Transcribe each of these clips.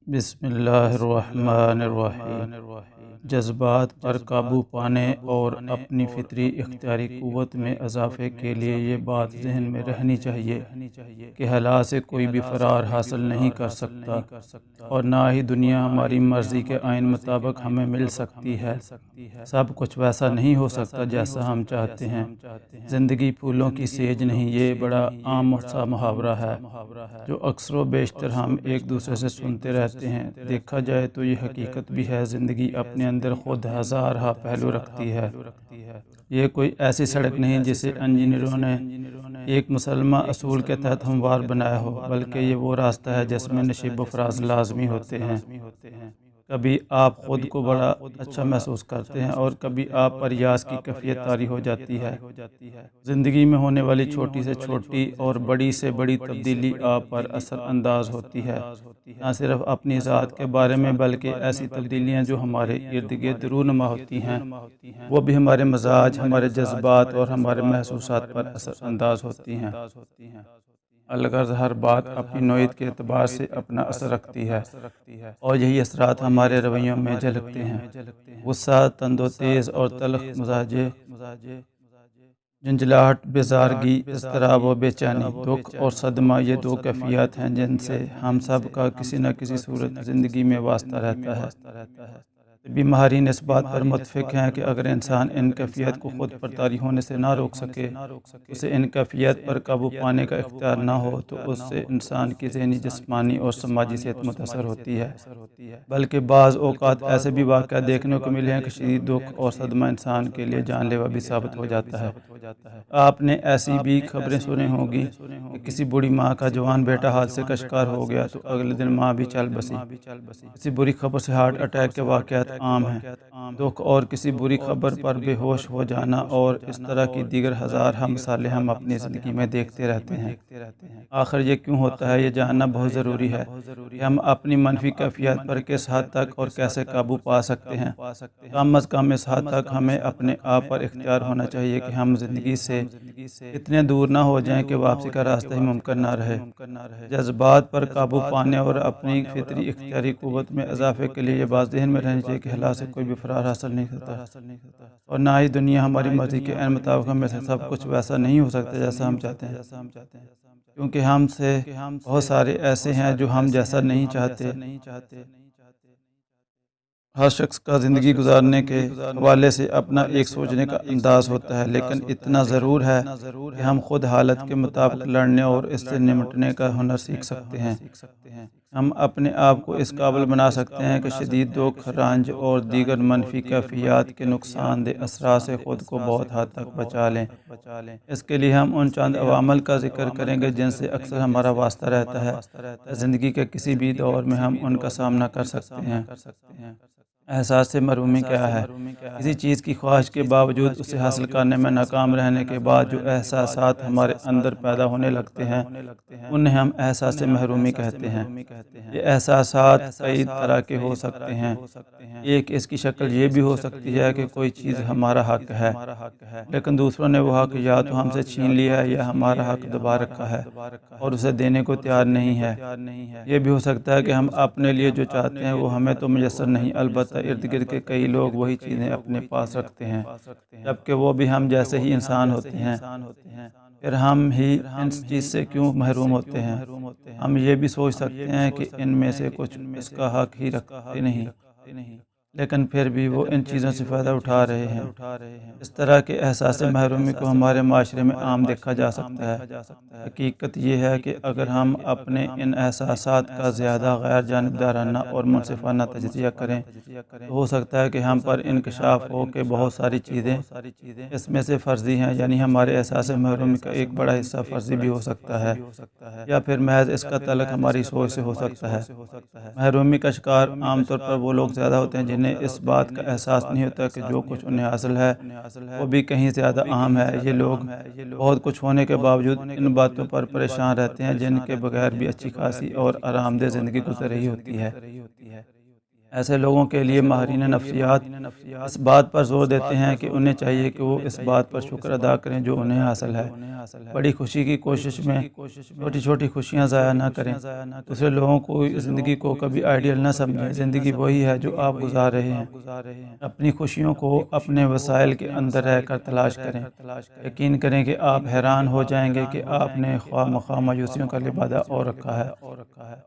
بسم اللہ الرحمن الرحیم۔ جذبات پر قابو پانے اور اپنی فطری اختیاری قوت میں اضافے کے لیے یہ بات ذہن میں رہنی چاہیے کہ حالات سے کوئی بھی فرار حاصل نہیں کر سکتا، اور نہ ہی دنیا ہماری مرضی کے آئین مطابق ہمیں مل سکتی ہے۔ سب کچھ ویسا نہیں ہو سکتا جیسا ہم چاہتے ہیں۔ زندگی پھولوں کی سیج نہیں، یہ بڑا عام سا محاورہ ہے جو اکثر و بیشتر ہم ایک دوسرے سے سنتے رہتے ہیں۔ دیکھا جائے تو یہ حقیقت بھی ہے، زندگی اپنے اندر خود ہزارہ پہلو رکھتی ہے۔ یہ کوئی ایسی سڑک نہیں جسے انجینئروں نے ایک مسلمہ اصول کے تحت ہموار بنایا ہو، بلکہ یہ وہ راستہ ہے جس میں نشیب و فراز لازمی ہوتے ہیں۔ کبھی آپ خود کو بڑا اچھا محسوس کرتے ہیں اور کبھی آپ پر یاس کی کیفیت طاری ہو جاتی ہے۔ زندگی میں ہونے والی چھوٹی سے چھوٹی اور بڑی سے بڑی تبدیلی آپ پر اثر انداز ہوتی ہے، نہ صرف اپنی ذات کے بارے میں بلکہ ایسی تبدیلیاں جو ہمارے ارد گرد رونما ہوتی ہیں، وہ بھی ہمارے مزاج، ہمارے جذبات اور ہمارے محسوسات پر اثر انداز ہوتی ہیں۔ الغرض ہر بات اپنی نوعیت کے اعتبار سے اپنا اثر رکھتی ہے، اور یہی اثرات ہمارے رویوں میں جھلکتے ہیں۔ غصہ، تند و تیز اور تلخ مزاجی، جھنجھلاہٹ، بیزارگی، اضطراب و بے چینی، دکھ اور صدمہ، یہ دو کیفیات ہیں جن سے ہم سب کا کسی نہ کسی صورت زندگی میں واسطہ رہتا ہے۔ طبی ماہرین اس بات پر متفق ہیں کہ اگر انسان ان کیفیت کو خود پر طاری ہونے سے نہ روک سکے، اسے ان کیفیت پر قابو پانے کا اختیار نہ ہو، تو اس سے انسان کی ذہنی، جسمانی اور سماجی صحت متاثر ہوتی ہے۔ بلکہ بعض اوقات ایسے بھی واقعات دیکھنے کو ملے ہیں کہ شدید دکھ اور صدمہ انسان کے لیے جان لیوا بھی ثابت ہو جاتا ہے۔ آپ نے ایسی بھی خبریں سنی ہوں گی کہ کسی بوڑھی ماں کا جوان بیٹا حادثے کا شکار ہو گیا تو اگلے دن ماں بھی چل بسی۔ کسی بری خبر سے ہارٹ اٹیک کے واقعات عام ہیں۔ دکھ اور کسی بری خبر پر بے ہوش ہو جانا اور اس طرح کی دیگر ہزارہ مثالیں ہم اپنی زندگی میں دیکھتے رہتے ہیں۔ آخر یہ کیوں ہوتا ہے، یہ جاننا بہت ضروری ہے کہ ہم اپنی منفی کیفیت پر کس حد تک اور کیسے قابو پا سکتے ہیں۔ کم از کم اس حد تک ہمیں اپنے آپ پر اختیار ہونا چاہیے کہ ہم زندگی سے اتنے دور نہ ہو جائیں کہ واپسی کا راستہ ہی ممکن نہ رہے۔ جذبات پر قابو پانے اور اپنی فطری اختیاری قوت میں اضافے کے لیے یہ بات ذہن میں رہنی چاہیے کہ حالات سے کوئی بھی فرار حاصل نہیں کرتا، اور نہ ہی دنیا ہماری مرضی کے عین مطابق ہمیں سے سب کچھ ویسا نہیں ہو سکتا جیسا ہم چاہتے ہیں، کیونکہ ہم سے بہت سارے ایسے ہیں جو ہم جیسا نہیں چاہتے۔ ہر شخص کا زندگی گزارنے کے حوالے سے اپنا ایک سوچنے کا انداز ہوتا ہے، لیکن اتنا ضرور ہے کہ ہم خود حالت کے مطابق لڑنے اور اس سے نمٹنے کا ہنر سیکھ سکتے ہیں۔ ہم اپنے آپ کو اس قابل بنا سکتے ہیں کہ شدید دکھ، رنج اور دیگر منفی کیفیات کے نقصان دہ اثرات سے خود کو بہت حد تک بچا لیں۔ اس کے لیے ہم ان چند عوامل کا ذکر کریں گے جن سے اکثر ہمارا واسطہ رہتا ہے۔ زندگی کے کسی بھی دور میں ہم ان کا سامنا کر سکتے ہیں۔ احساس محرومی کیا ہے؟ کسی چیز کی خواہش کے باوجود اسے حاصل کرنے میں ناکام رہنے کے بعد جو احساسات ہمارے اندر پیدا ہونے لگتے ہیں، انہیں ہم احساس محرومی کہتے ہیں۔ یہ احساسات کئی طرح کے ہو سکتے ہیں۔ ایک اس کی شکل یہ بھی ہو سکتی ہے کہ کوئی چیز ہمارا حق ہے، لیکن دوسروں نے وہ حق یا تو ہم سے چھین لیا ہے یا ہمارا حق دبا رکھا ہے اور اسے دینے کو تیار نہیں ہے۔ یہ بھی ہو سکتا ہے کہ ہم اپنے لیے جو چاہتے ہیں وہ ہمیں تو میسر نہیں، البتہ ارد گرد کے کئی لوگ وہی چیزیں اپنے پاس رکھتے ہیں، جبکہ وہ بھی ہم جیسے ہی انسان ہوتے ہیں۔ پھر ہم ہی اس چیز سے کیوں محروم ہوتے ہیں؟ ہم یہ بھی سوچ سکتے ہیں کہ ان میں سے کچھ اس کا حق ہی رکھتے نہیں، لیکن پھر بھی وہ ان چیزوں سے فائدہ اٹھا رہے ہیں۔ اس طرح کے احساس محرومی کو ہمارے معاشرے میں عام دیکھا جا سکتا ہے۔ حقیقت یہ ہے کہ اگر ہم اپنے ان احساسات کا زیادہ غیر جانبدارانہ اور منصفانہ تجزیہ کریں تو ہو سکتا ہے کہ ہم پر انکشاف ہو کہ بہت ساری چیزیں اس میں سے فرضی ہیں، یعنی ہمارے احساس محرومی کا ایک بڑا حصہ فرضی بھی ہو سکتا ہے، یا پھر محض اس کا تعلق ہماری سوچ سے ہو سکتا ہے۔ محرومی کا شکار عام طور پر وہ لوگ زیادہ ہوتے ہیں جنہیں اس بات کا احساس نہیں ہوتا کہ جو کچھ انہیں حاصل ہے وہ بھی کہیں زیادہ اہم ہے۔ یہ لوگ بہت کچھ ہونے کے باوجود ان باتوں پر پریشان رہتے ہیں جن کے بغیر بھی اچھی خاصی اور آرام دہ زندگی گزر رہی ہوتی ہے۔ ایسے لوگوں کے لیے ماہرین نفسیات اس بات پر زور دیتے ہیں کہ انہیں چاہیے کہ وہ اس بات پر شکر ادا کریں جو انہیں حاصل ہے، بڑی خوشی کی کوشش میں چھوٹی چھوٹی خوشیاں ضائع نہ کریں، دوسرے لوگوں کو زندگی کو کبھی آئیڈیل نہ سمجھیں، زندگی وہی ہے جو آپ گزار رہے ہیں، اپنی خوشیوں کو اپنے وسائل کے اندر رہ کر تلاش کریں، یقین کریں کہ آپ حیران ہو جائیں گے کہ آپ نے خواہ مخواہ مایوسیوں کا لبادہ اور رکھا ہے،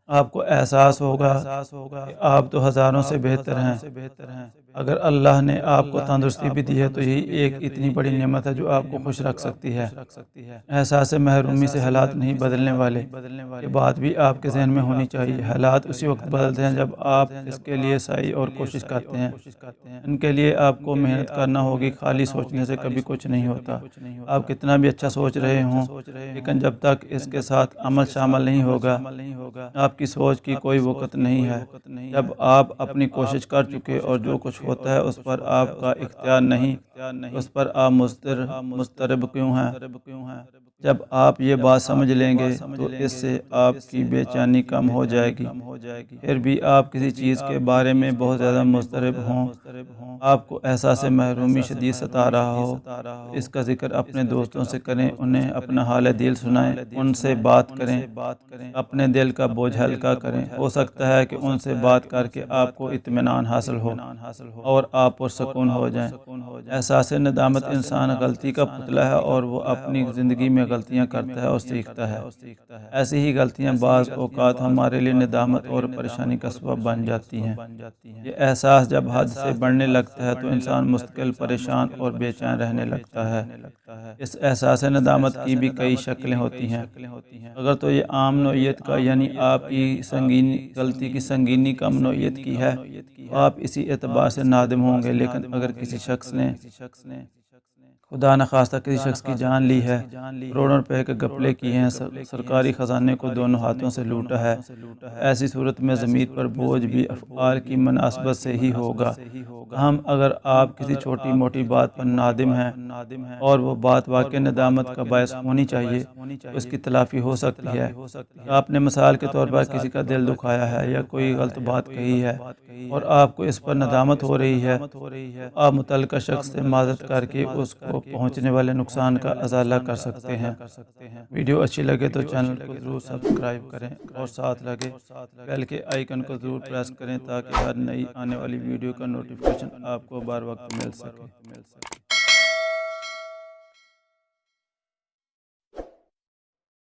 آپ کو احساس ہوگا کہ آپ تو ہزاروں سے بہتر ہیں۔ اگر اللہ نے آپ کو تندرستی بھی دی ہے تو یہی ایک اتنی بڑی نعمت ہے جو آپ کو خوش رکھ سکتی ہے۔ احساس محرومی سے حالات نہیں بدلنے والے، یہ بات بھی آپ کے ذہن میں ہونی چاہیے۔ حالات اسی وقت بدلتے ہیں جب آپ اس کے لیے سعی اور کوشش کرتے ہیں، ان کے لیے آپ کو محنت کرنا ہوگی، خالی سوچنے سے کبھی کچھ نہیں ہوتا۔ آپ کتنا بھی اچھا سوچ رہے ہوں لیکن جب تک اس کے ساتھ عمل شامل نہیں ہوگا آپ کی سوچ کی کوئی وقت نہیں ہے۔ جب آپ اپنی کوشش کر چکے اور جو کچھ ہوتا ہے اس پر آپ کا اختیار نہیں، اس پر آپ مضطرب کیوں ہیں؟ جب آپ یہ بات سمجھ لیں گے تو اس سے آپ کی بے چینی کم ہو جائے گی۔ پھر بھی آپ کسی چیز کے بارے میں بہت زیادہ مضطرب ہوں، آپ کو احساس محرومی شدید ستا رہا ہو، اس کا ذکر اپنے دوستوں سے کریں، انہیں اپنا حال دل سنائیں، ان سے بات کریں، اپنے دل کا بوجھ ہلکا کریں۔ ہو سکتا ہے کہ ان سے بات کر کے آپ کو اطمینان حاصل ہو اور آپ پرسکون ہو جائیں۔ احساس ندامت انسان غلطی کا پتلا ہے اور وہ اپنی زندگی میں غلطیاں کرتا ہے اور سیکھتا ہے۔ ایسی ہی غلطیاں بعض اوقات ہمارے لیے ندامت اور پریشانی کا سبب بن جاتی ہیں۔ یہ احساس جب حد سے بڑھنے لگتا ہے تو انسان مستقل پریشان اور بے چین رہنے لگتا ہے۔ اس احساس ندامت کی بھی کئی شکلیں ہوتی ہیں۔ اگر تو یہ عام نوعیت کا یعنی آپ کی غلطی کی سنگینی کم نوعیت کی ہے تو آپ اسی اعتبار سے نادم ہوں گے، لیکن اگر کسی شخص نے خدا نخواستہ کسی شخص کی جان لی ہے، کروڑوں روپے کے گھپلے کیے ہیں، سرکاری خزانے کو دونوں ہاتھوں سے لوٹا ہے، ایسی صورت میں ضمیر پر بوجھ بھی افعال کی مناسبت سے ہی ہوگا۔ اگر آپ کسی چھوٹی موٹی بات پر نادم ہیں اور وہ بات واقع ندامت کا باعث ہونی چاہیے تو اس کی تلافی ہو سکتی ہے۔ آپ نے مثال کے طور پر کسی کا دل دکھایا ہے یا کوئی غلط بات کہی ہے اور آپ کو اس پر ندامت ہو رہی ہے، آپ متعلقہ شخص سے معذرت کر کے اس کو پہنچنے والے نقصان کا ازالہ کر سکتے ہیں۔ ویڈیو اچھی لگے تو چینل کو ضرور سبسکرائب کریں اور ساتھ لگے بیل کے آئیکن کو ضرور پریس کریں تاکہ ہر نئی آنے والی ویڈیو کا نوٹیفیکیشن آپ کو بر وقت مل سکے۔